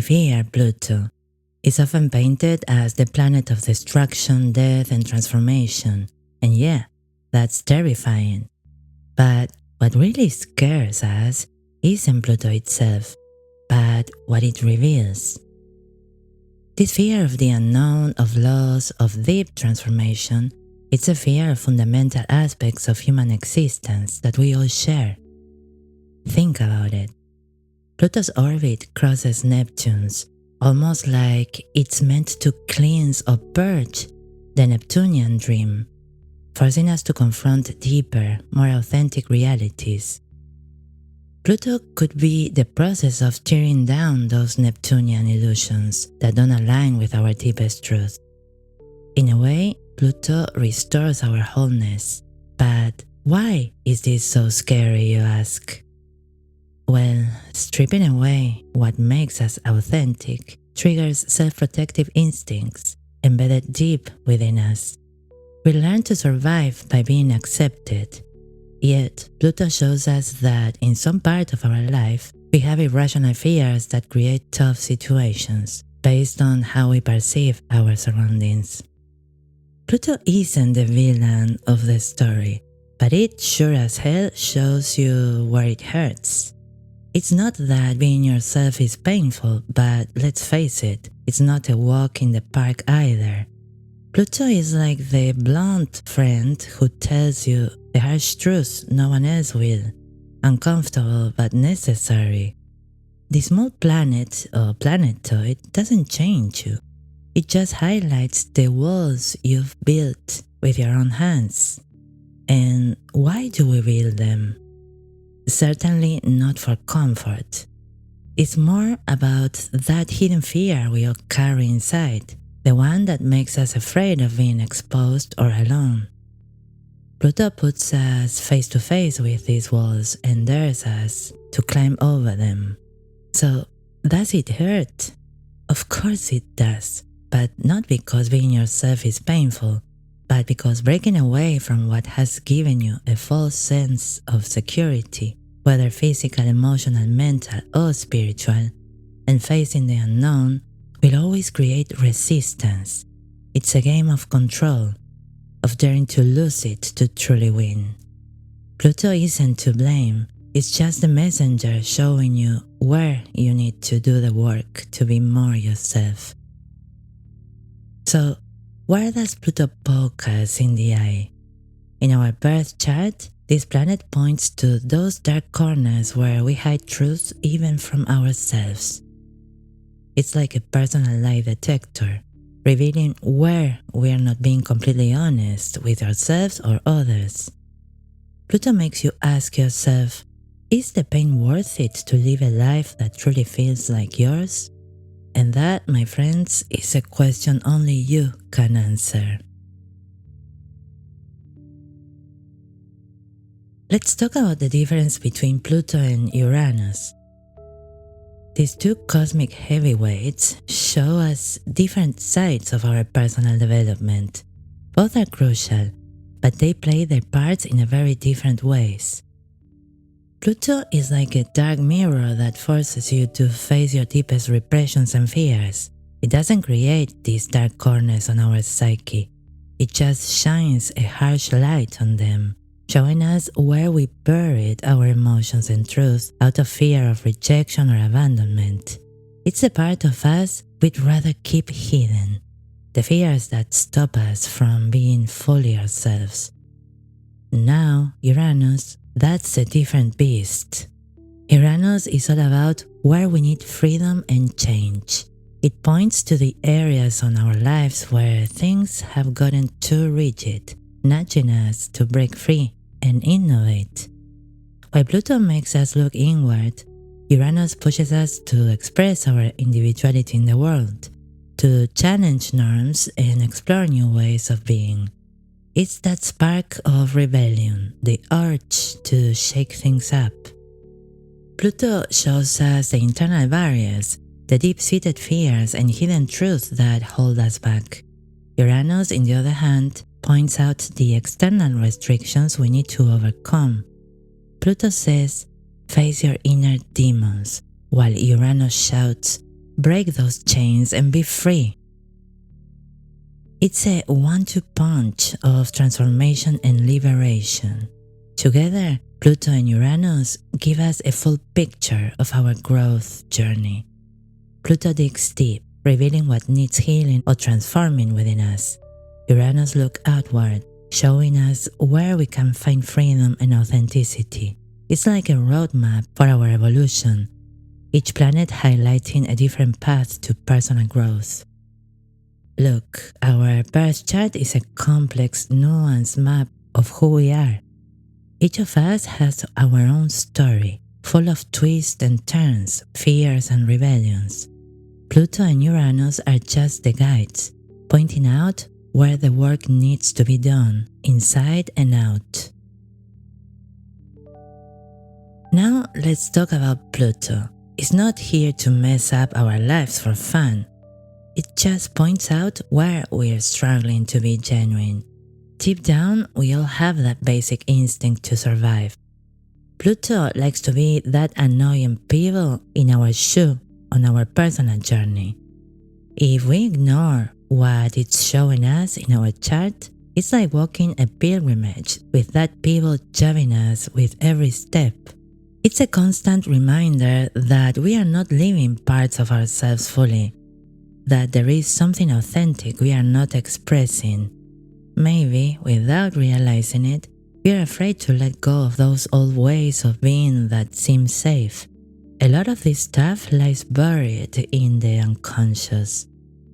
fear Pluto. It's often painted as the planet of destruction, death, and transformation. And yeah, that's terrifying. But what really scares us isn't Pluto itself, but what it reveals. This fear of the unknown, of loss, of deep transformation, it's a fear of fundamental aspects of human existence that we all share. Think about it. Pluto's orbit crosses Neptune's, almost like it's meant to cleanse or purge the Neptunian dream, forcing us to confront deeper, more authentic realities. Pluto could be the process of tearing down those Neptunian illusions that don't align with our deepest truth. In a way, Pluto restores our wholeness. But why is this so scary, you ask? Well, stripping away what makes us authentic triggers self-protective instincts embedded deep within us. We learn to survive by being accepted. Yet, Pluto shows us that in some part of our life, we have irrational fears that create tough situations based on how we perceive our surroundings. Pluto isn't the villain of the story, but it sure as hell shows you where it hurts. It's not that being yourself is painful, but let's face it, it's not a walk in the park either. Pluto is like the blunt friend who tells you the harsh truths no one else will, uncomfortable but necessary. The small planet or planetoid doesn't change you. It just highlights the walls you've built with your own hands. And why do we build them? Certainly not for comfort. It's more about that hidden fear we all carry inside, the one that makes us afraid of being exposed or alone. Pluto puts us face to face with these walls and dares us to climb over them. So, does it hurt? Of course it does, but not because being yourself is painful, but because breaking away from what has given you a false sense of security, whether physical, emotional, mental, or spiritual, and facing the unknown will always create resistance. It's a game of control, of daring to lose it to truly win. Pluto isn't to blame, it's just the messenger showing you where you need to do the work to be more yourself. So, where does Pluto poke us in the eye? In our birth chart, this planet points to those dark corners where we hide truth even from ourselves. It's like a personal lie detector, revealing where we are not being completely honest with ourselves or others. Pluto makes you ask yourself, is the pain worth it to live a life that truly feels like yours? And that, my friends, is a question only you can answer. Let's talk about the difference between Pluto and Uranus. These two cosmic heavyweights show us different sides of our personal development. Both are crucial, but they play their parts in a very different ways. Pluto is like a dark mirror that forces you to face your deepest repressions and fears. It doesn't create these dark corners on our psyche. It just shines a harsh light on them, showing us where we buried our emotions and truth out of fear of rejection or abandonment. It's a part of us we'd rather keep hidden, the fears that stop us from being fully ourselves. Now, Uranus, that's a different beast. Uranus is all about where we need freedom and change. It points to the areas on our lives where things have gotten too rigid, nudging us to break free and innovate. While Pluto makes us look inward, Uranus pushes us to express our individuality in the world, to challenge norms and explore new ways of being. It's that spark of rebellion, the urge to shake things up. Pluto shows us the internal barriers, the deep-seated fears and hidden truths that hold us back. Uranus, on the other hand, points out the external restrictions we need to overcome. Pluto says, face your inner demons, while Uranus shouts, break those chains and be free. It's a 1-2 punch of transformation and liberation. Together, Pluto and Uranus give us a full picture of our growth journey. Pluto digs deep, revealing what needs healing or transforming within us. Uranus looks outward, showing us where we can find freedom and authenticity. It's like a roadmap for our evolution, each planet highlighting a different path to personal growth. Look, our birth chart is a complex, nuanced map of who we are. Each of us has our own story, full of twists and turns, fears and rebellions. Pluto and Uranus are just the guides, pointing out where the work needs to be done, inside and out. Now let's talk about Pluto. It's not here to mess up our lives for fun. It just points out where we're struggling to be genuine. Deep down, we all have that basic instinct to survive. Pluto likes to be that annoying pebble in our shoe on our personal journey. If we ignore what it's showing us in our chart, it's like walking a pilgrimage with that pebble jabbing us with every step. It's a constant reminder that we are not living parts of ourselves fully, that there is something authentic we are not expressing. Maybe, without realizing it, we are afraid to let go of those old ways of being that seem safe. A lot of this stuff lies buried in the unconscious.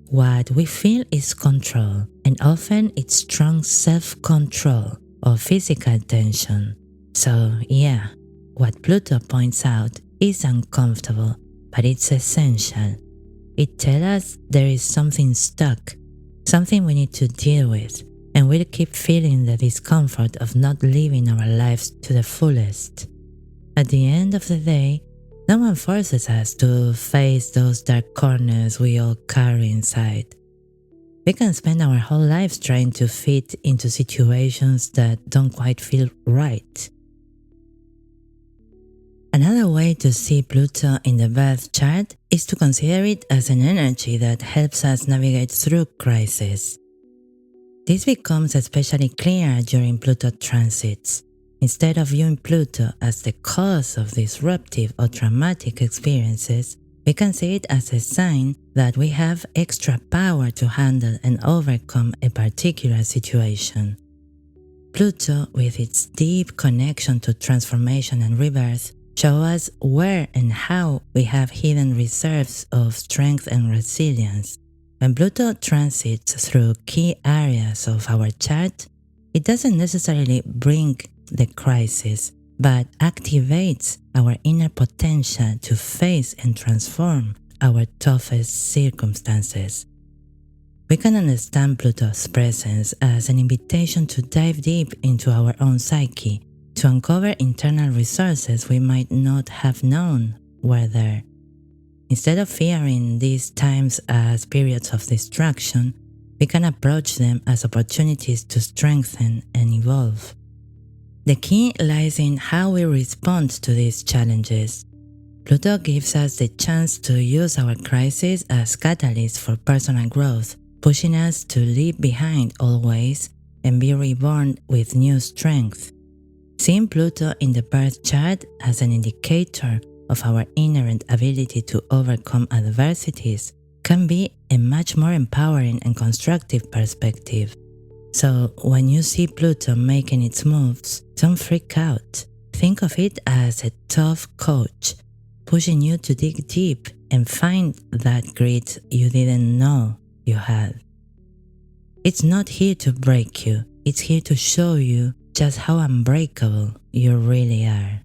What we feel is control, and often it's strong self-control or physical tension. So yeah, what Pluto points out is uncomfortable, but it's essential. It tells us there is something stuck, something we need to deal with, and we'll keep feeling the discomfort of not living our lives to the fullest. At the end of the day, no one forces us to face those dark corners we all carry inside. We can spend our whole lives trying to fit into situations that don't quite feel right. Another way to see Pluto in the birth chart is to consider it as an energy that helps us navigate through crises. This becomes especially clear during Pluto transits. Instead of viewing Pluto as the cause of disruptive or traumatic experiences, we can see it as a sign that we have extra power to handle and overcome a particular situation. Pluto, with its deep connection to transformation and rebirth, shows us where and how we have hidden reserves of strength and resilience. When Pluto transits through key areas of our chart, it doesn't necessarily bring the crisis, but activates our inner potential to face and transform our toughest circumstances. We can understand Pluto's presence as an invitation to dive deep into our own psyche, to uncover internal resources we might not have known were there. Instead of fearing these times as periods of distraction, we can approach them as opportunities to strengthen and evolve. The key lies in how we respond to these challenges. Pluto gives us the chance to use our crises as catalysts for personal growth, pushing us to leave behind old ways and be reborn with new strength. Seeing Pluto in the birth chart as an indicator of our inherent ability to overcome adversities can be a much more empowering and constructive perspective. So when you see Pluto making its moves, don't freak out. Think of it as a tough coach, pushing you to dig deep and find that grit you didn't know you had. It's not here to break you, it's here to show you just how unbreakable you really are.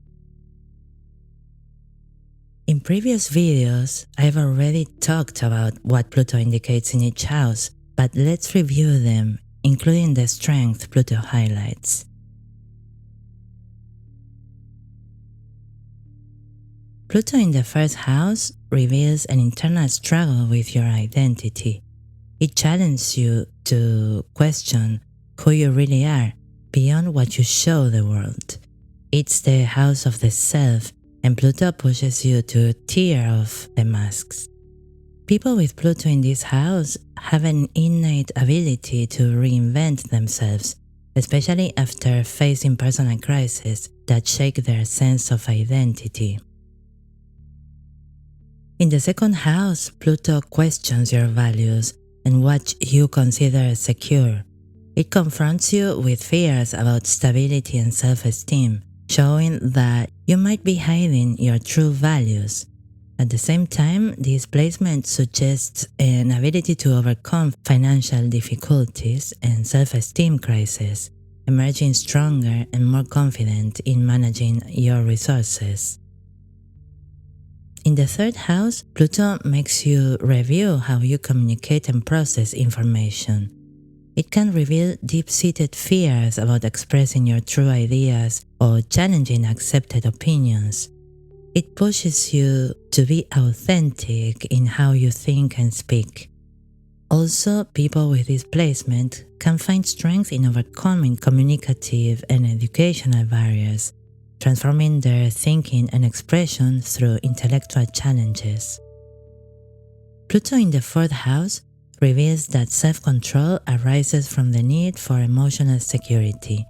In previous videos, I've already talked about what Pluto indicates in each house, but let's review them, including the strength Pluto highlights. Pluto in the first house reveals an internal struggle with your identity. It challenges you to question who you really are beyond what you show the world. It's the house of the self, and Pluto pushes you to tear off the masks. People with Pluto in this house have an innate ability to reinvent themselves, especially after facing personal crises that shake their sense of identity. In the second house, Pluto questions your values and what you consider secure. It confronts you with fears about stability and self-esteem, showing that you might be hiding your true values. At the same time, this placement suggests an ability to overcome financial difficulties and self-esteem crises, emerging stronger and more confident in managing your resources. In the third house, Pluto makes you review how you communicate and process information. It can reveal deep-seated fears about expressing your true ideas or challenging accepted opinions. It pushes you to be authentic in how you think and speak. Also, people with this placement can find strength in overcoming communicative and educational barriers, transforming their thinking and expression through intellectual challenges. Pluto in the fourth house reveals that self-control arises from the need for emotional security.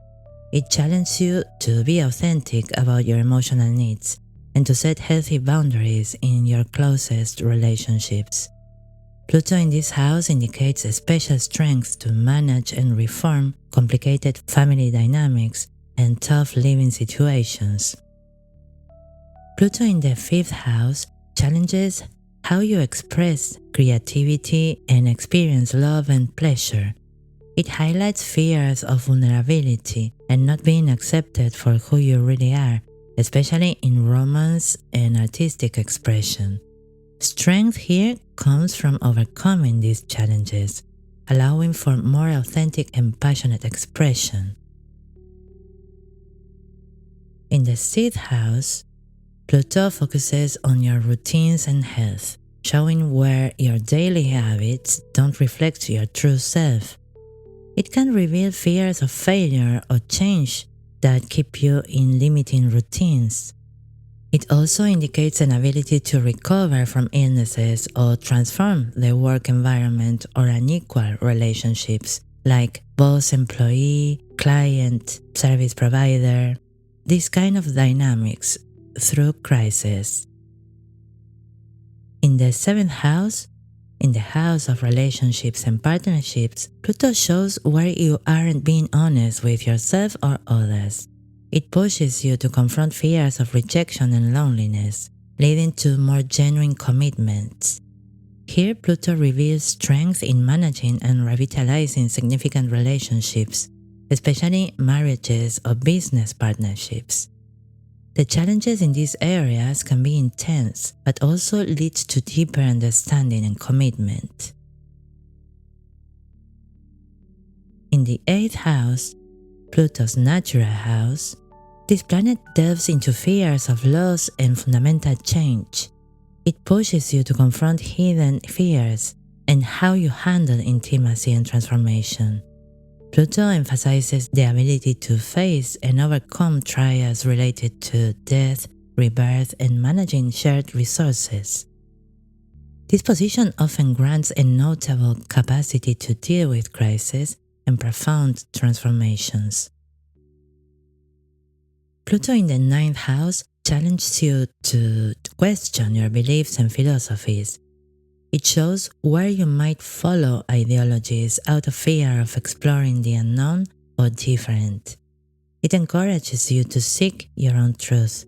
It challenges you to be authentic about your emotional needs and to set healthy boundaries in your closest relationships. Pluto in this house indicates a special strength to manage and reform complicated family dynamics and tough living situations. Pluto in the fifth house challenges how you express creativity and experience love and pleasure. It highlights fears of vulnerability and not being accepted for who you really are, especially in romance and artistic expression. Strength here comes from overcoming these challenges, allowing for more authentic and passionate expression. In the sixth house, Pluto focuses on your routines and health, showing where your daily habits don't reflect your true self. It can reveal fears of failure or change that keep you in limiting routines. It also indicates an ability to recover from illnesses or transform the work environment or unequal relationships, like boss-employee, client, service provider, this kind of dynamics through crisis. In the seventh house, in the house of relationships and partnerships, Pluto shows where you aren't being honest with yourself or others. It pushes you to confront fears of rejection and loneliness, leading to more genuine commitments. Here, Pluto reveals strength in managing and revitalizing significant relationships, especially marriages or business partnerships. The challenges in these areas can be intense, but also lead to deeper understanding and commitment. In the eighth house, Pluto's natural house, this planet delves into fears of loss and fundamental change. It pushes you to confront hidden fears and how you handle intimacy and transformation. Pluto emphasizes the ability to face and overcome trials related to death, rebirth, and managing shared resources. This position often grants a notable capacity to deal with crises and profound transformations. Pluto in the ninth house challenges you to question your beliefs and philosophies. It shows where you might follow ideologies out of fear of exploring the unknown or different. It encourages you to seek your own truth.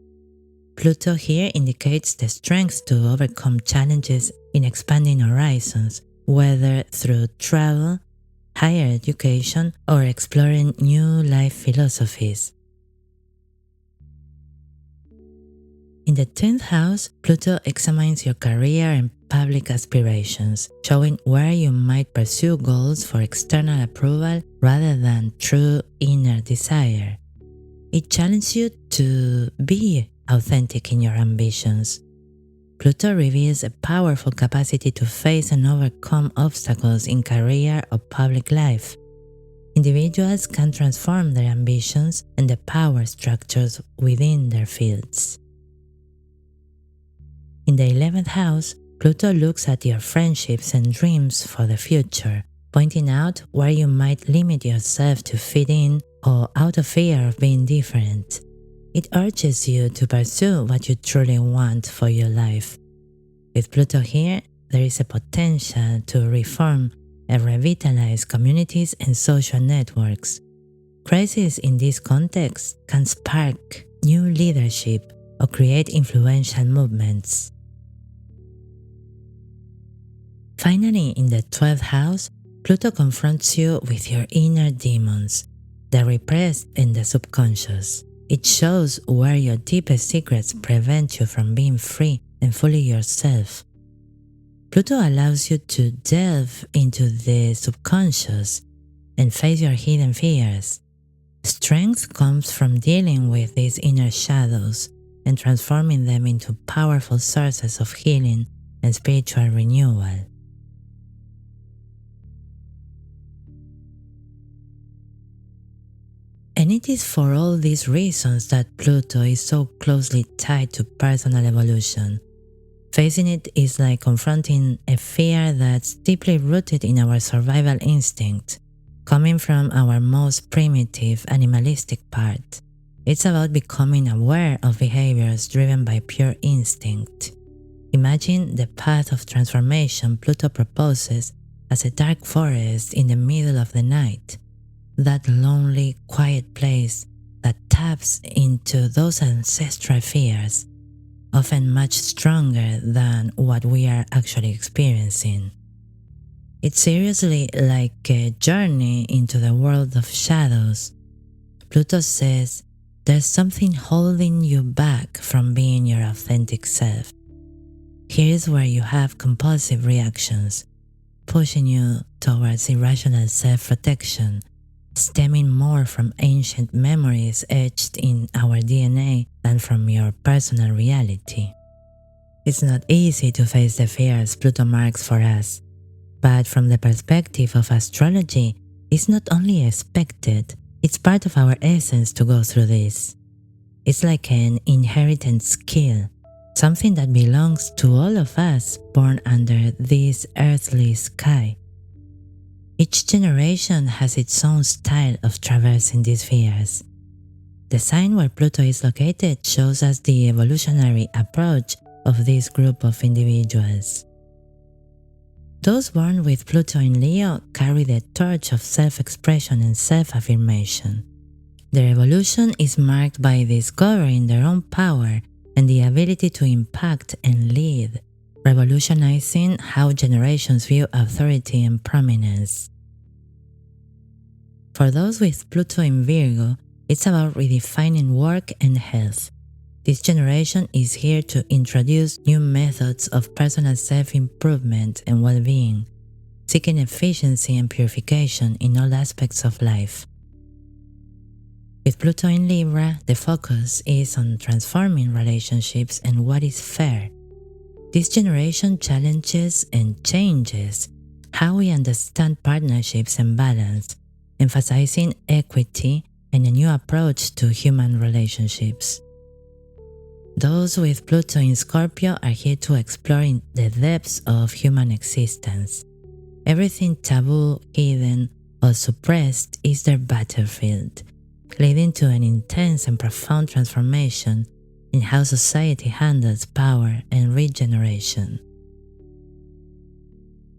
Pluto here indicates the strength to overcome challenges in expanding horizons, whether through travel, higher education, or exploring new life philosophies. In the 10th house, Pluto examines your career and public aspirations, showing where you might pursue goals for external approval rather than true inner desire. It challenges you to be authentic in your ambitions. Pluto reveals a powerful capacity to face and overcome obstacles in career or public life. Individuals can transform their ambitions and the power structures within their fields. In the 11th house, Pluto looks at your friendships and dreams for the future, pointing out where you might limit yourself to fit in or out of fear of being different. It urges you to pursue what you truly want for your life. With Pluto here, there is a potential to reform and revitalize communities and social networks. Crises in this context can spark new leadership or create influential movements. Finally, in the 12th house, Pluto confronts you with your inner demons, the repressed and the subconscious. It shows where your deepest secrets prevent you from being free and fully yourself. Pluto allows you to delve into the subconscious and face your hidden fears. Strength comes from dealing with these inner shadows and transforming them into powerful sources of healing and spiritual renewal. And it is for all these reasons that Pluto is so closely tied to personal evolution. Facing it is like confronting a fear that's deeply rooted in our survival instinct, coming from our most primitive animalistic part. It's about becoming aware of behaviors driven by pure instinct. Imagine the path of transformation Pluto proposes as a dark forest in the middle of the night. That lonely, quiet place that taps into those ancestral fears, often much stronger than what we are actually experiencing. It's seriously like a journey into the world of shadows. Pluto says there's something holding you back from being your authentic self. Here's where you have compulsive reactions, pushing you towards irrational self-protection, stemming more from ancient memories etched in our DNA than from your personal reality. It's not easy to face the fears Pluto marks for us, but from the perspective of astrology, it's not only expected, it's part of our essence to go through this. It's like an inherited skill, something that belongs to all of us born under this earthly sky. Each generation has its own style of traversing these fears. The sign where Pluto is located shows us the evolutionary approach of this group of individuals. Those born with Pluto in Leo carry the torch of self-expression and self-affirmation. Their evolution is marked by discovering their own power and the ability to impact and lead, revolutionizing how generations view authority and prominence. For those with Pluto in Virgo, it's about redefining work and health. This generation is here to introduce new methods of personal self-improvement and well-being, seeking efficiency and purification in all aspects of life. With Pluto in Libra, the focus is on transforming relationships and what is fair. This generation challenges and changes how we understand partnerships and balance, emphasizing equity and a new approach to human relationships. Those with Pluto in Scorpio are here to explore the depths of human existence. Everything taboo, hidden, or suppressed is their battlefield, leading to an intense and profound transformation in how society handles power and regeneration.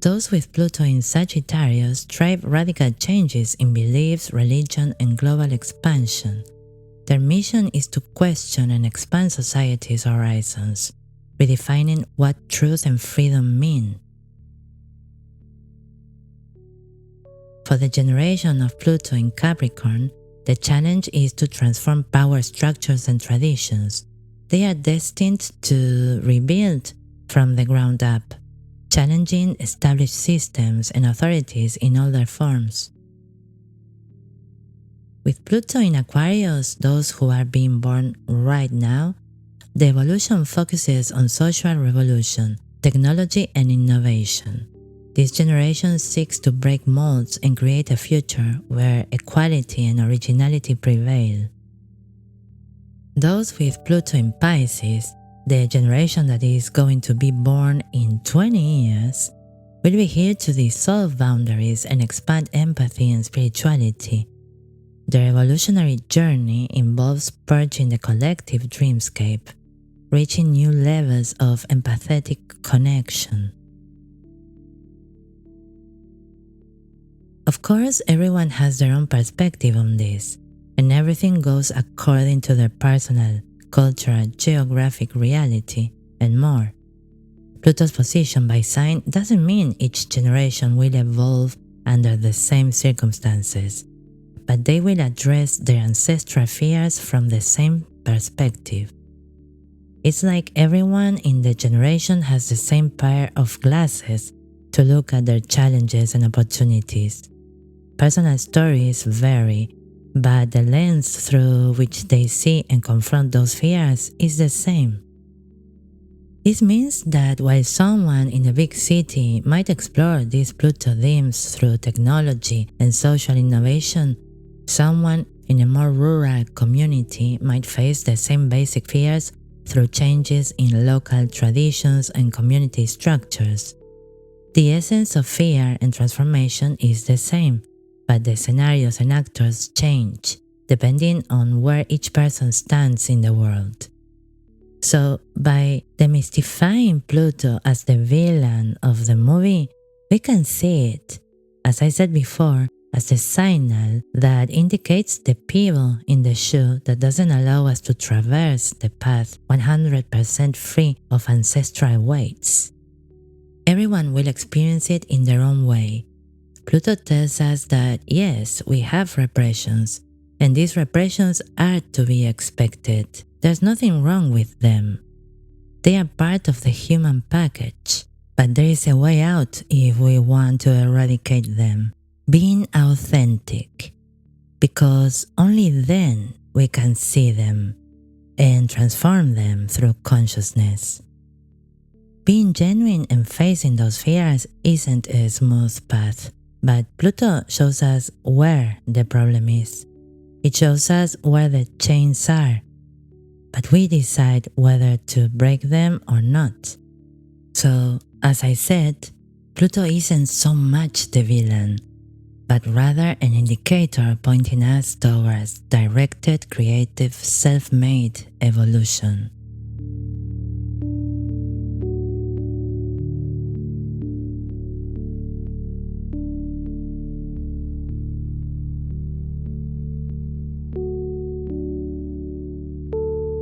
Those with Pluto in Sagittarius drive radical changes in beliefs, religion, and global expansion. Their mission is to question and expand society's horizons, redefining what truth and freedom mean. For the generation of Pluto in Capricorn, the challenge is to transform power structures and traditions. They are destined to rebuild from the ground up, challenging established systems and authorities in all their forms. With Pluto in Aquarius, those who are being born right now, the evolution focuses on social revolution, technology, and innovation. This generation seeks to break molds and create a future where equality and originality prevail. Those with Pluto in Pisces, the generation that is going to be born in 20 years, will be here to dissolve boundaries and expand empathy and spirituality. Their evolutionary journey involves purging the collective dreamscape, reaching new levels of empathetic connection. Of course, everyone has their own perspective on this, and everything goes according to their personal, cultural, geographic reality, and more. Pluto's position by sign doesn't mean each generation will evolve under the same circumstances, but they will address their ancestral fears from the same perspective. It's like everyone in the generation has the same pair of glasses to look at their challenges and opportunities. Personal stories vary, but the lens through which they see and confront those fears is the same. This means that while someone in a big city might explore these Pluto themes through technology and social innovation, someone in a more rural community might face the same basic fears through changes in local traditions and community structures. The essence of fear and transformation is the same, but the scenarios and actors change depending on where each person stands in the world. So, by demystifying Pluto as the villain of the movie, we can see it, as I said before, as the signal that indicates the pebble in the shoe that doesn't allow us to traverse the path 100% free of ancestral weights. Everyone will experience it in their own way. Pluto tells us that yes, we have repressions, and these repressions are to be expected. There's nothing wrong with them. They are part of the human package, but there is a way out if we want to eradicate them. Being authentic, because only then we can see them and transform them through consciousness. Being genuine and facing those fears isn't a smooth path, but Pluto shows us where the problem is. It shows us where the chains are, but we decide whether to break them or not. So, as I said, Pluto isn't so much the villain, but rather an indicator pointing us towards directed, creative, self-made evolution.